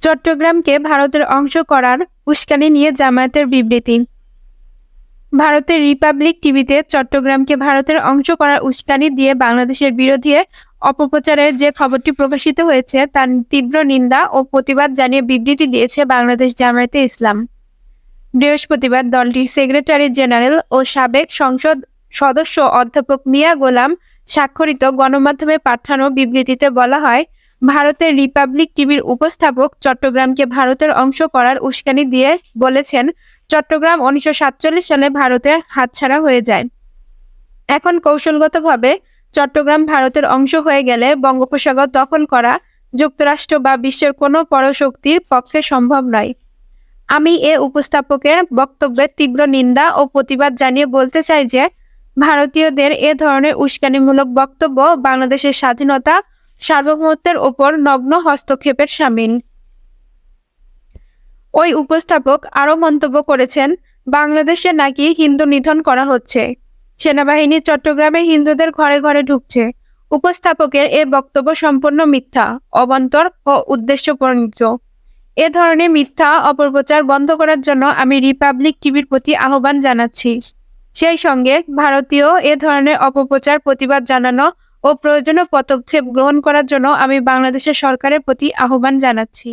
চট্টগ্রামকে ভারতের অংশ করার উস্কানি নিয়ে জামায়াতের বিবৃতি। ভারতের রিপাবলিক টিভিতে চট্টগ্রামকে ভারতের অংশ করার উস্কানি দিয়ে বাংলাদেশের বিরুদ্ধে অপপ্রচারের যে খবরটি প্রকাশিত হয়েছে তার তীব্র নিন্দা ও প্রতিবাদ জানিয়ে বিবৃতি দিয়েছে বাংলাদেশ জামায়াতে ইসলাম। বৃহস্পতিবার দলটির সেক্রেটারি জেনারেল ও সাবেক সংসদ সদস্য অধ্যাপক মিয়া গোলাম স্বাক্ষরিত গণমাধ্যমে পাঠানো বিবৃতিতে বলা হয়, ভারতের রিপাবলিক টিভির উপস্থাপক চট্টগ্রামকে ভারতের অংশ করার উস্কানি দিয়ে বলেছেন, চট্টগ্রাম 1947 সালে ভারতের হাতছাড়া হয়ে যায়। এখন কৌশলগতভাবে চট্টগ্রাম ভারতের অংশ হয়ে গেলে বঙ্গোপসাগর দখল করা যুক্তরাষ্ট্র বা বিশ্বের কোনো পরাশক্তির পক্ষে সম্ভব নয়। আমি উপস্থাপকের বক্তব্যের তীব্র নিন্দা ও প্রতিবাদ জানিয়ে বলতে চাই যে, ভারতীয়দের এ ধরনের উস্কানিমূলক বক্তব্য বাংলাদেশের স্বাধীনতা, সার্বভৌমত্বের ওপর নগ্ন হস্তক্ষেপের শামিল। ওই উপস্থাপক আরও মন্তব্য করেছেন, বাংলাদেশে নাকি হিন্দু নিধন করা হচ্ছে, সেনাবাহিনী চট্টগ্রামে হিন্দুদের ঘরে ঘরে ঢুকছে। উপস্থাপকের এ বক্তব্য সম্পূর্ণ মিথ্যা, অবান্তর ও উদ্দেশ্যপ্রণোদিত। এ ধরনের মিথ্যা অপপ্রচার বন্ধ করার জন্য আমি রিপাবলিক টিভির প্রতি আহ্বান জানাচ্ছি। সেই সঙ্গে ভারতীয় এ ধরনের অপপ্রচার প্রতিবাদ জানানো ও প্রয়োজনীয় পদক্ষেপ গ্রহণ করার জন্য আমি বাংলাদেশের সরকারের প্রতি আহ্বান জানাচ্ছি।